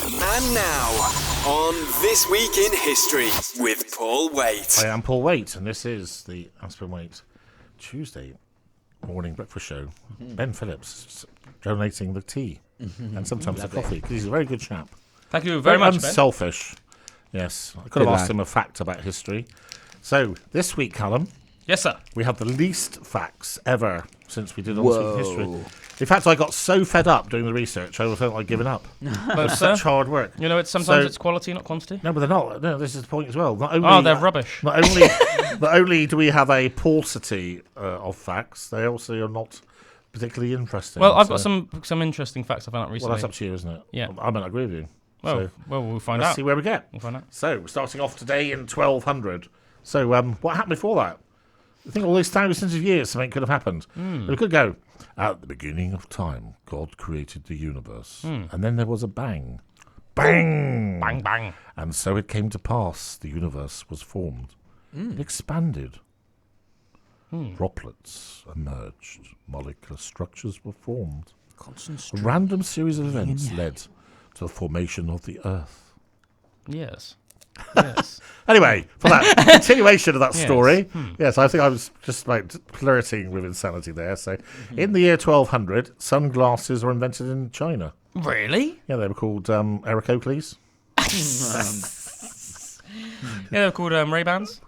And now, on This Week in History with Paul Waite. I am Paul Waite, and this is the Aspen Waite Tuesday morning breakfast show. Ben Phillips donating the tea and sometimes the coffee, because he's a very good chap. Thank you very much, Ben. Unselfish. Yes, I could have asked him a fact about history. So, this week, Callum, Yes, sir. we have the least facts ever since we did on This Week in History. In fact, I got so fed up doing the research, I felt like giving up. But, It's such hard work. you know, sometimes it's quality, not quantity. No, but they're not. No, this is the point as well. Not only, They're rubbish. Not only do we have a paucity of facts, they also are not particularly interesting. Well, I've got some interesting facts I found out recently. Well, that's up to you, isn't it? Yeah. I might agree with you. Well, So we'll find let's out. see where we get. We'll find out. So, we're starting off today in 1200. So, what happened before that? I think all those thousands of years something could have happened. But it could go, at the beginning of time, God created the universe. And then there was a bang. Bang! Bang, bang. And so it came to pass, the universe was formed. It expanded. Droplets emerged. Molecular structures were formed. A random series of events led to the formation of the Earth. Yes. Yes. Anyway, for that continuation of that Yes. story, yes, I think I was just like flirting with insanity there. So, in the year 1200, sunglasses were invented in China. Really? Yeah, they were called Eric Oakley's. Yeah, they're called Ray-Bans.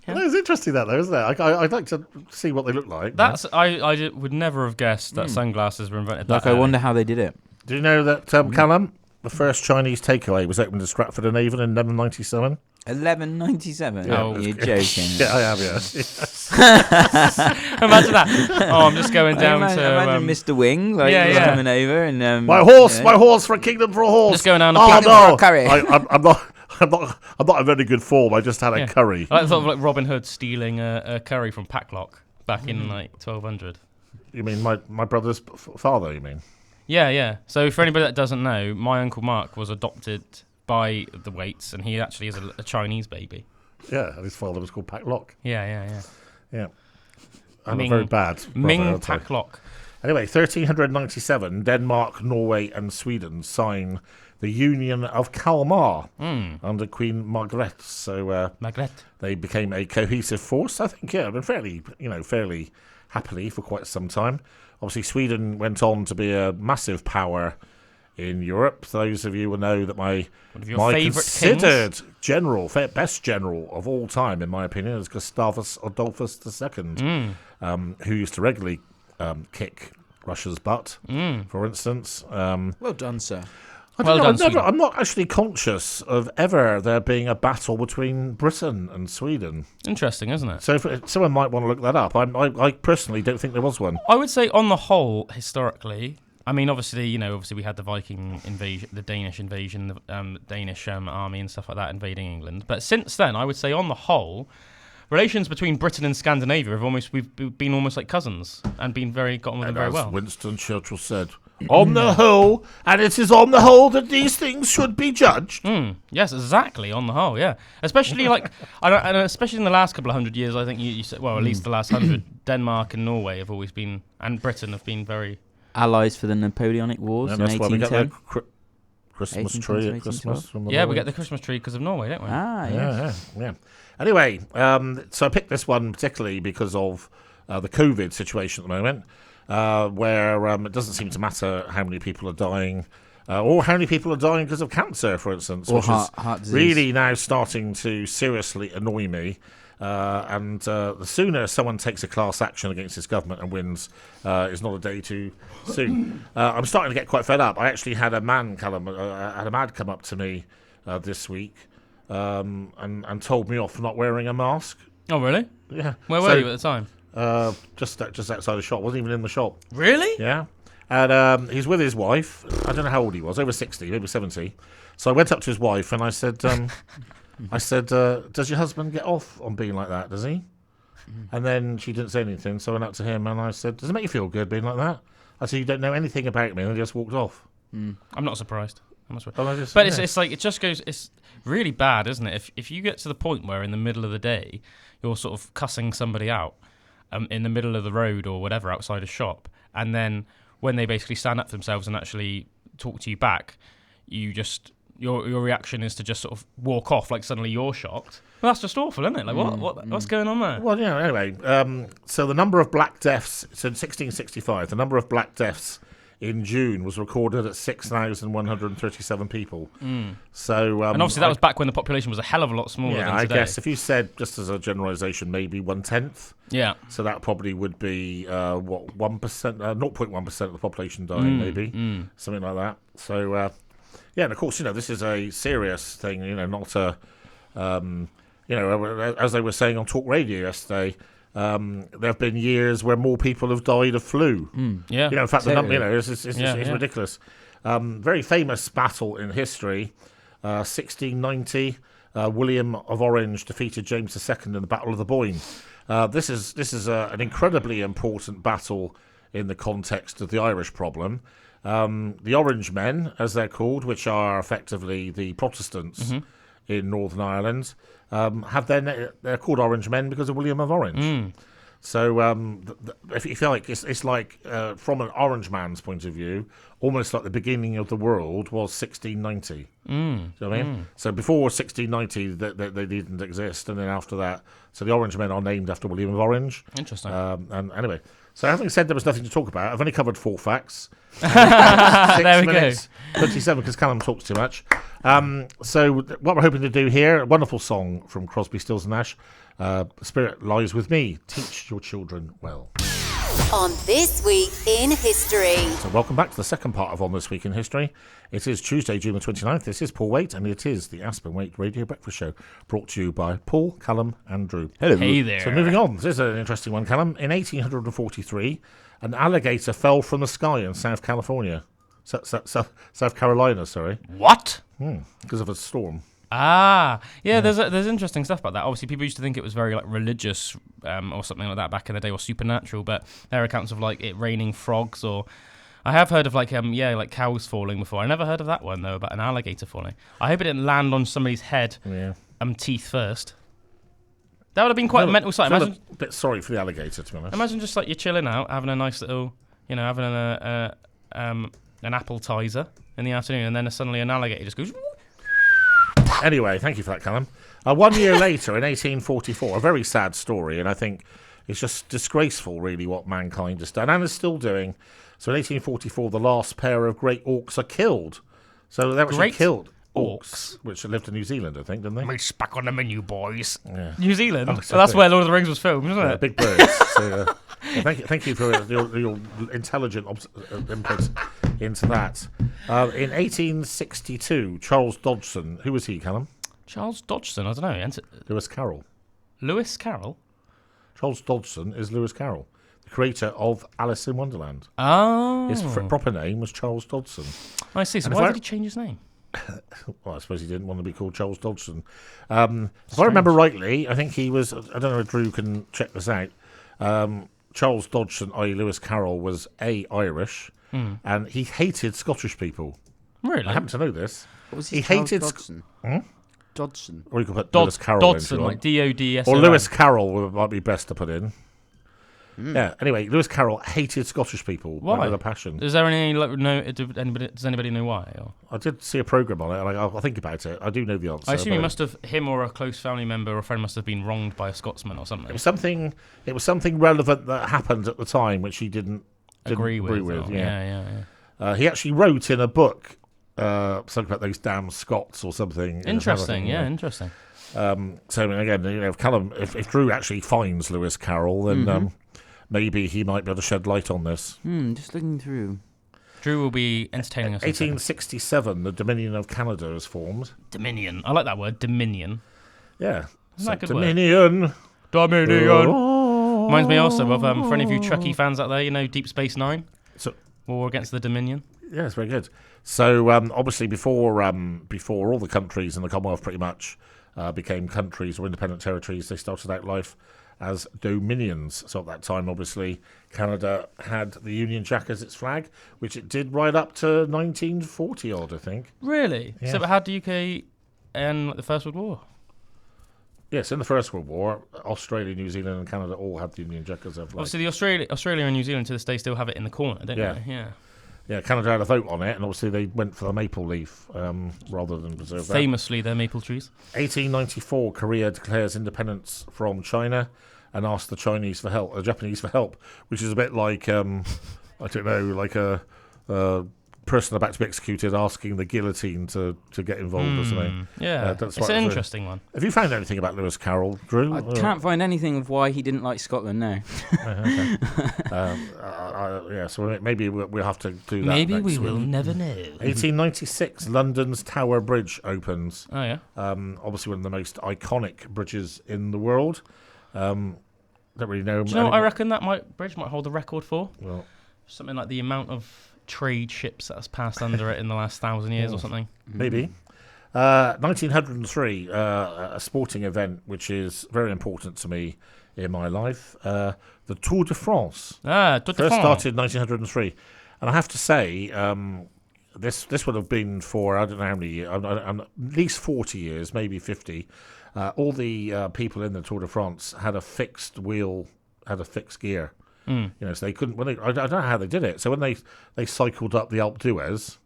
Yeah. No, it's interesting that though, isn't it? I'd like to see what they look like. I would never have guessed that sunglasses were invented. Like, that I early. wonder how they did it. Do you know that Callum, the first Chinese takeaway was opened in Stratford-on-Avon in 1197? 1197. Yeah. Oh, you're joking. Yeah, I have. Yeah. Imagine that. Oh, I'm just going down to. Imagine Mr. Wing, like, yeah, just yeah. coming over and My horse for a kingdom for a horse. Just going down to Oh Kingdom no, for a curry. I'm not in very good form. I just had a curry. I thought of like Robin Hood stealing a curry from Packlock back in like 1200. You mean my brother's father? You mean? Yeah, yeah. So for anybody that doesn't know, my Uncle Mark was adopted by the Waites, and he actually is a Chinese baby. Yeah, and his father was called Packlock. Yeah. Yeah, I'm Ming- a very bad brother, Ming I'll tell you. Packlock. Anyway, 1397, Denmark, Norway, and Sweden sign the Union of Kalmar under Queen Margrethe. So Magret. they became a cohesive force. I think, yeah, been fairly happily for quite some time. Obviously, Sweden went on to be a massive power in Europe. Those of you will know that my favourite considered best general of all time, in my opinion, is Gustavus Adolphus II, who used to regularly kick Russia's butt, for instance. Well done, sir. Well done, Sweden. I'm not actually conscious of ever there being a battle between Britain and Sweden. Interesting, isn't it? So someone might want to look that up. I personally don't think there was one. I would say, on the whole, historically, I mean, obviously we had the Viking invasion, the Danish invasion, the Danish army and stuff like that invading England. But since then, I would say, on the whole, relations between Britain and Scandinavia we've been almost like cousins and got on with them very well. Winston Churchill said, on the whole, and it is on the whole that these things should be judged. Yes, exactly. On the whole, yeah. Especially especially in the last couple of 100 years, I think you said, well, at least the last 100, Denmark and Norway have always been, and Britain have been very Allies for the Napoleonic Wars And in that's why we get 1810. the Christmas 1810 tree to at Christmas. From the we Norwegians. get the Christmas tree because of Norway, don't we? Yes. Yeah. Anyway, so I picked this one particularly because of the COVID situation at the moment, where it doesn't seem to matter how many people are dying, or how many people are dying because of cancer, for instance, Or which heart is disease. really now starting to seriously annoy me. And the sooner someone takes a class action against this government and wins is not a day too soon. I'm starting to get quite fed up. I actually had a man come up to me this week and told me off for not wearing a mask. Oh, really? Yeah. Where were you at the time? Just outside the shop. Wasn't even in the shop. Really? Yeah. And he's with his wife. I don't know how old he was. Over 60, maybe 70. So I went up to his wife and I said, does your husband get off on being like that, does he? And then she didn't say anything, so I went up to him and I said, does it make you feel good being like that? I said, you don't know anything about me, and I just walked off. I'm not surprised. But It's really bad, isn't it? If you get to the point where in the middle of the day you're sort of cussing somebody out in the middle of the road or whatever outside a shop, and then when they basically stand up for themselves and actually talk to you back, you just your reaction is to just sort of walk off, like suddenly you're shocked. Well, that's just awful, isn't it? Like, what's going on there? Well, anyway, so the number of black deaths, so in 1665, the number of black deaths in June was recorded at 6,137 people. So, and obviously that was back when the population was a hell of a lot smaller than today. I guess if you said, just as a generalisation, maybe 1/10. Yeah. So that probably would be, 1%, 0.1% of the population dying, maybe. Something like that. So, and of course, this is a serious thing, not a, as they were saying on Talk Radio yesterday, there have been years where more people have died of flu. Yeah. In fact, the number, it's ridiculous. Very famous battle in history, 1690. William of Orange defeated James II in the Battle of the Boyne. This is an incredibly important battle in the context of the Irish problem. The Orange Men, as they're called, which are effectively the Protestants in Northern Ireland, they're called Orange Men because of William of Orange. So if you feel like it's like from an Orange man's point of view, almost like the beginning of the world was 1690. Do you know what I mean? So before 1690, they didn't exist, and then after that, so the Orange Men are named after William of Orange. Interesting. And anyway, so having said there was nothing to talk about, I've only covered 4 facts. There we go. 27 because Callum talks too much. So what we're hoping to do here, a wonderful song from Crosby, Stills and Nash. Spirit lies with me. Teach your children well. On This Week in History. So welcome back to the second part of On This Week in History. It is Tuesday, June the 29th. This is Paul Waite, and it is the Aspen Waite Radio Breakfast Show, brought to you by Paul, Callum and Drew. Hello. Hey there. So moving on, this is an interesting one, Callum. In 1843, an alligator fell from the sky in South Carolina, sorry. What? Because of a storm. There's interesting stuff about that. Obviously, people used to think it was very like religious or something like that back in the day, or supernatural. But there are accounts of like it raining frogs, or I have heard of like cows falling before. I never heard of that one though, about an alligator falling. I hope it didn't land on somebody's head, teeth first. That would have been quite a mental sight. Imagine a bit sorry for the alligator, to be honest. Imagine just like you're chilling out, having a nice little, having an appetizer in the afternoon, and then suddenly an alligator just goes. Anyway, thank you for that, Callum. 1 year later, in 1844, a very sad story, and I think it's just disgraceful, really, what mankind has done and is still doing. So in 1844, the last pair of great auks are killed. So they actually killed auks, which lived in New Zealand, I think, didn't they? Meat's back on the menu, boys. Yeah. New Zealand? Oh, so that's where Lord of the Rings was filmed, isn't it? Big birds. So, thank you for your intelligent input into that. In 1862, Charles Dodson, who was he, Callum? Charles Dodson, I don't know. Lewis Carroll. Lewis Carroll? Charles Dodson is Lewis Carroll, the creator of Alice in Wonderland. Oh. His proper name was Charles Dodson. I see. So why did he change his name? Well, I suppose he didn't want to be called Charles Dodson. If I remember rightly, I think he was, I don't know if Drew can check this out, Charles Dodson, i.e. Lewis Carroll, was Irish, and he hated Scottish people. Really? I happen to know this. What was He his hated Dodson? Dodson. Or you could put Lewis Carroll Dodson, in, like D-O-D-S-O-N. or Lewis Carroll might be best to put in. Yeah. Anyway, Lewis Carroll hated Scottish people with a passion. Is there any does anybody know why? Or? I did see a program on it, and I'll think about it. I do know the answer. I assume him or a close family member or friend must have been wronged by a Scotsman or something. It was something relevant that happened at the time, which he didn't agree with. Yeah. He actually wrote in a book something about those damn Scots or something. Interesting. Interesting. So I mean, again, if Callum, if Drew actually finds Lewis Carroll, then maybe he might be able to shed light on this. Just looking through. Drew will be entertaining us. 1867, the Dominion of Canada is formed. Dominion. I like that word, Dominion. Yeah. Isn't that a good Dominion. word? Dominion. Reminds me also of, for any of you Trekkie fans out there, Deep Space Nine? So, War Against the Dominion? Yeah, it's very good. So, obviously, before all the countries in the Commonwealth pretty much became countries or independent territories, they started out life as dominions. So at that time, obviously, Canada had the Union Jack as its flag, which it did right up to 1940 odd, I think. Really? Yeah. So how did the UK end the First World War? Yes, in the First World War, Australia, New Zealand and Canada all had the Union Jack as their flag. Obviously, Australia and New Zealand to this day still have it in the corner, don't they? Yeah. Yeah, Canada had a vote on it, and obviously they went for the maple leaf rather than preserve that. Famously, they're maple trees. 1894, Korea declares independence from China and asks the Japanese for help, which is a bit like, I don't know, like a person about to be executed asking the guillotine to get involved or something. Yeah, it's an interesting one. Have you found anything about Lewis Carroll, Drew? I can't find anything of why he didn't like Scotland, no. Okay. So maybe we'll have to do that. Maybe next we week. will never know. 1896, London's Tower Bridge opens. Oh, yeah. Obviously one of the most iconic bridges in the world. Don't really know. Do you know what I reckon that bridge might hold the record for? Well, something like the amount of trade ships that has passed under it in the last 1,000 years or something. Maybe. 1903, a sporting event which is very important to me in my life. The Tour de France. Tour de First France. started in 1903. And I have to say, this would have been for, I don't know how many years, at least 40 years, maybe 50. All the people in the Tour de France had a fixed gear. You know, so they couldn't. I don't know how they did it. So when they cycled up the Alpe d'Huez,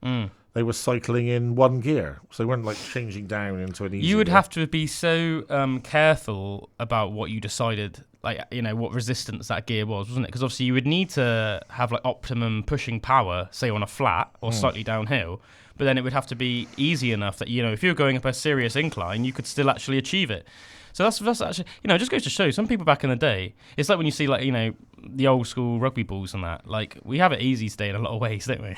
they were cycling in one gear, so they weren't like changing down into an easy. You would gear. have to be so careful about what you decided, like what resistance that gear was, wasn't it? Because obviously you would need to have like optimum pushing power, say on a flat or slightly downhill. But then it would have to be easy enough that if you're going up a serious incline, you could still actually achieve it. So that's actually, it just goes to show some people back in the day, it's like when you see the old school rugby balls and that, like we have it easy today in a lot of ways, don't we?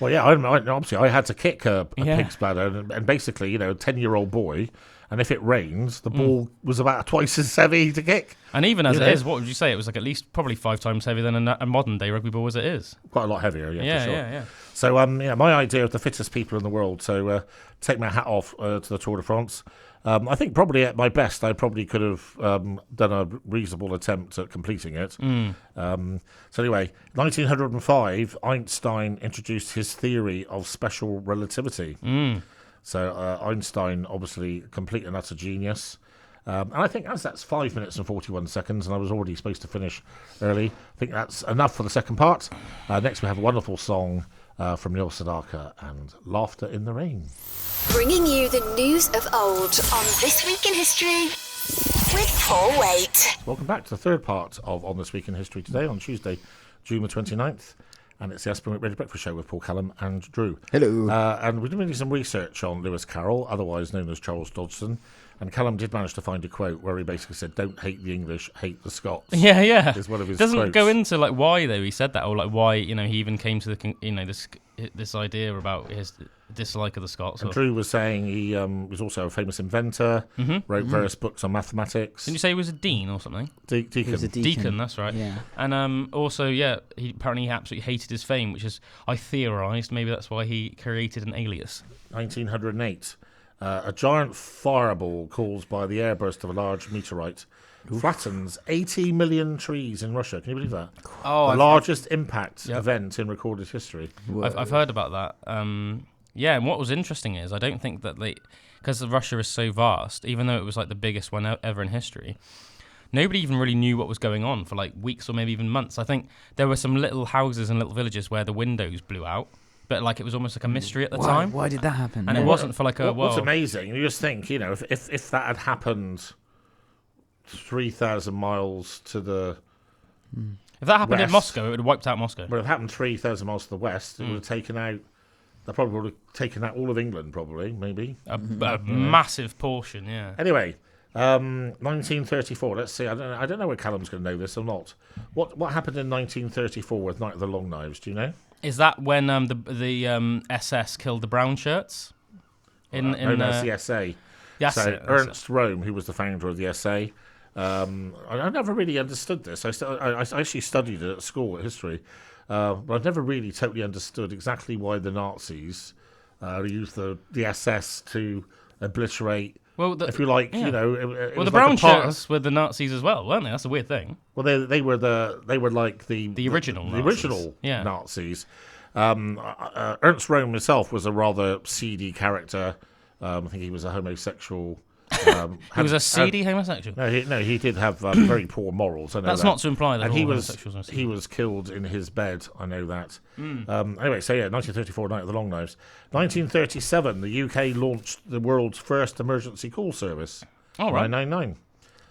Well, yeah, obviously I had to kick a pig's bladder and basically, a 10-year-old boy, and if it rains, the ball was about twice as heavy to kick. And even as it is, what would you say? It was like at least probably 5 times heavier than a modern day rugby ball as it is. Quite a lot heavier, for sure. Yeah. So, my idea of the fittest people in the world. So, take my hat off to the Tour de France. I think probably at my best, I probably could have done a reasonable attempt at completing it. So anyway, 1905, Einstein introduced his theory of special relativity. So Einstein, obviously, complete and utter genius. And I think as that's 5 minutes and 41 seconds, and I was already supposed to finish early, I think that's enough for the second part. Next, we have a wonderful song from Neil Sedaka and Laughter in the Rain. Bringing you the news of old on This Week in History with Paul Waite. Welcome back to the third part of On This Week in History today on Tuesday, June the 29th. And it's the Aspen Radio Breakfast Show with Paul Callum and Drew. Hello. And we're doing some research on Lewis Carroll, otherwise known as Charles Dodson. And Callum did manage to find a quote where he basically said, "Don't hate the English, hate the Scots." Yeah. Is one of his Doesn't quotes. go into like why though he said that, or like why he even came to the this idea about his dislike of the Scots. And Drew was saying he was also a famous inventor, wrote various books on mathematics. Didn't you say he was a dean or something? Deacon. He was a deacon. That's right. Yeah. And also, he apparently absolutely hated his fame, which is, I theorised, maybe that's why he created an alias. 1908. A giant fireball caused by the airburst of a large meteorite flattens 80 million trees in Russia. Can you believe that? Oh, the largest impact event in recorded history. I've heard about that. And what was interesting is I don't think that because Russia is so vast, even though it was like the biggest one ever in history, nobody even really knew what was going on for like weeks or maybe even months. I think there were some little houses and little villages where the windows blew out. But like it was almost like a mystery at the time. Why did that happen? And it wasn't for like What's amazing, you just think, if that had happened 3,000 miles to the if that happened in west, Moscow, it would have wiped out Moscow. But if it happened 3,000 miles to the west, it would have taken out. They probably would have taken out all of England, probably, maybe. A massive portion, yeah. Anyway, 1934. Let's see. I don't know whether Callum's going to know this or not. What happened in 1934 with Night of the Long Knives? Do you know? Is that when the SS killed the brown shirts? No, it's the SA. Yes, so Ernst Röhm, who was the founder of the SA, I never really understood this. I actually studied it at school at history, but I've never really totally understood exactly why the Nazis used the SS to obliterate. Well, if you like, yeah. it well, was the brown like shirts were the Nazis as well, weren't they? That's a weird thing. Well, they were like the original the original yeah. Nazis. Ernst Röhm himself was a rather seedy character. I think he was a homosexual He was a seedy homosexual. No, he did have very poor morals. I know That's that. not to imply that And all he was homosexuals are he was killed in his bed. I know that. Anyway, so 1934, Night of the Long Knives. 1937, the UK launched the world's first emergency call service. All right. 999.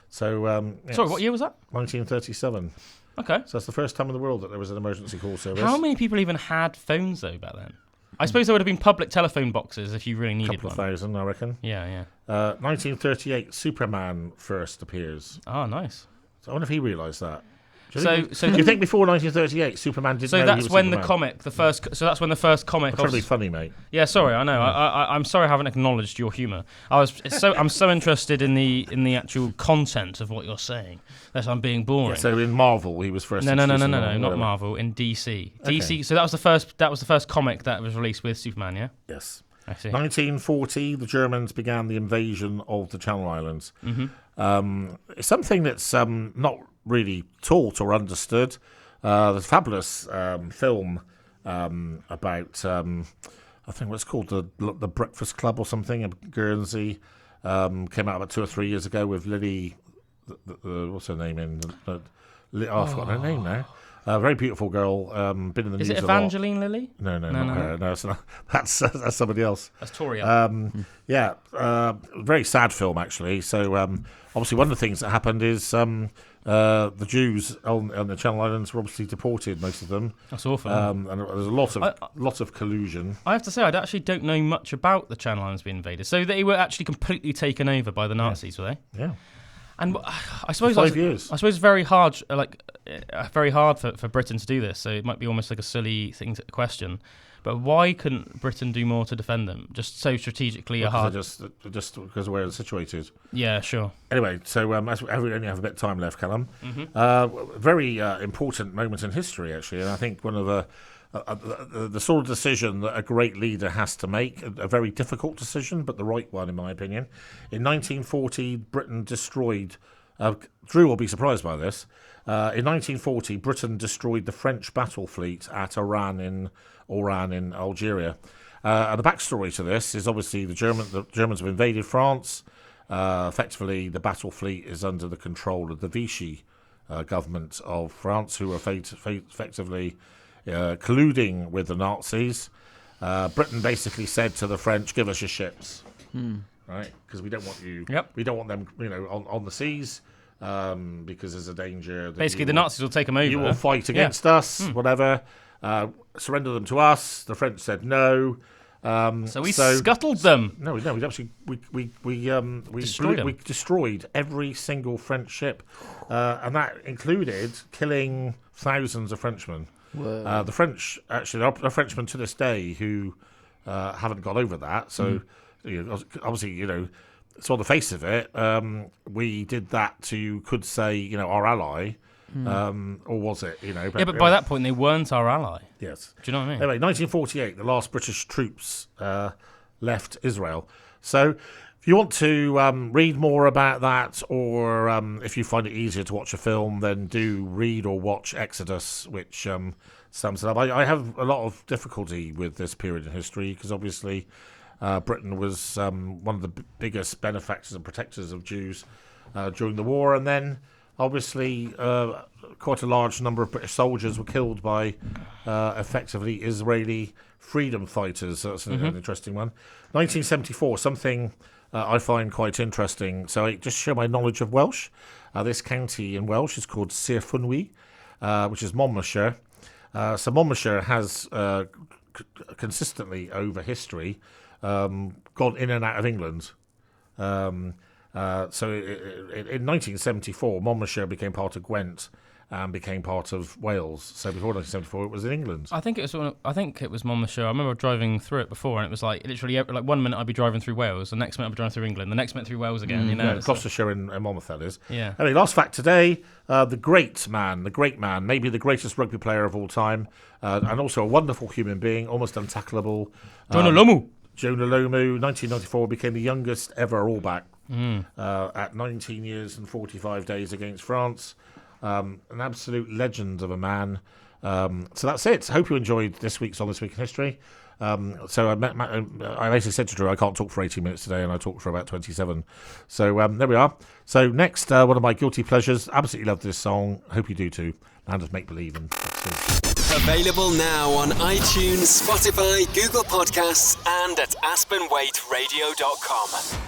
So, Sorry, what year was that? 1937. Okay. So that's the first time in the world that there was an emergency call service. How many people even had phones though back then? I suppose there would have been public telephone boxes if you really needed Couple of one. thousand, I reckon. Yeah. 1938, Superman first appears. Oh, nice. So I wonder if he realised that. Do So you think before 1938, Superman didn't know so he that's was when Superman? the comic, so that's when the first comic. I'm trying to be funny, mate. Yeah, sorry, I know. I'm sorry I haven't acknowledged your humour. I'm so interested in the actual content of what you're saying that I'm being boring. Yeah, so in Marvel, he was first. No, introduced in not whatever. Marvel. In DC. Okay. DC. So that was the first comic that was released with Superman. Yeah. Yes. I see. 1940, the Germans began the invasion of the Channel Islands. It's something that's not really taught or understood. There's a fabulous film about, I think what's called the Breakfast Club or something in Guernsey. Came out about 2 or 3 years ago with Lily. What's her name in? I've forgotten her name now. A very beautiful girl. Been in the Is news it a lot. Evangeline Lilly? No, not her. No, it's not. That's somebody else. That's Toria. Very sad film actually. So obviously one of the things that happened is the Jews on the Channel Islands were obviously deported, most of them. That's awful. And there's a lot of collusion. I have to say, I actually don't know much about the Channel Islands being invaded. So they were actually completely taken over by the Nazis, were they? Yeah. And I suppose 5 years. I suppose it's very hard, very hard for Britain to do this. So it might be almost like a silly thing to question. But why couldn't Britain do more to defend them? Just so strategically hard. Just because of where they're situated. Yeah, sure. Anyway, so as we only have a bit of time left, Callum. Very important moment in history, actually, and I think one of the sort of decision that a great leader has to make, a very difficult decision, but the right one, in my opinion. In 1940, Britain destroyed. Drew will be surprised by this. In 1940, Britain destroyed the French battle fleet at Oran in Algeria. And the backstory to this is obviously the Germans have invaded France. Effectively, the battle fleet is under the control of the Vichy government of France, who are effectively colluding with the Nazis. Britain basically said to the French, "Give us your ships, right? Because we don't want you. Yep. We don't want them, on the seas, because there's a danger. That Basically, the Nazis will take them over. You will fight against us, whatever. Surrender them to us." The French said no. So we scuttled them. No, we actually Destroyed them. we destroyed every single French ship, and that included killing thousands of Frenchmen. The French, actually, there are Frenchmen to this day who haven't got over that. So, obviously, so on the face of it, we did that to, you could say, our ally, or was it? But by that point, they weren't our ally. Yes. Do you know what I mean? Anyway, 1948, the last British troops left Israel. So, if you want to read more about that, or if you find it easier to watch a film, then do read or watch Exodus, which sums it up. I have a lot of difficulty with this period in history because obviously Britain was one of the biggest benefactors and protectors of Jews during the war, and then obviously quite a large number of British soldiers were killed by effectively Israeli freedom fighters. So that's an interesting one. 1974, something I find quite interesting. So I just show my knowledge of Welsh. This county in Welsh is called Sir Fynwy, which is Monmouthshire. So Monmouthshire has consistently over history gone in and out of England. So in 1974, Monmouthshire became part of Gwent and became part of Wales. So before 1974, it was in England. I think it was Monmouthshire. I remember driving through it before, and it was like literally like 1 minute I'd be driving through Wales, the next minute I'd be driving through England, the next minute through Wales again. Gloucestershire and Monmouth, that is. Yeah. Anyway, last fact today: the great man, maybe the greatest rugby player of all time, and also a wonderful human being, almost untackleable. Jonah Lomu. Jonah Lomu, 1994, became the youngest ever All Black at 19 years and 45 days against France. An absolute legend of a man. So that's it. Hope you enjoyed this week's On This Week in History. So I basically said to Drew, I can't talk for 18 minutes today, and I talked for about 27. So there we are. So next, one of my guilty pleasures. Absolutely love this song. Hope you do too. Land of Make Believe. And Available now on iTunes, Spotify, Google Podcasts, and at AspenWaiteRadio.com.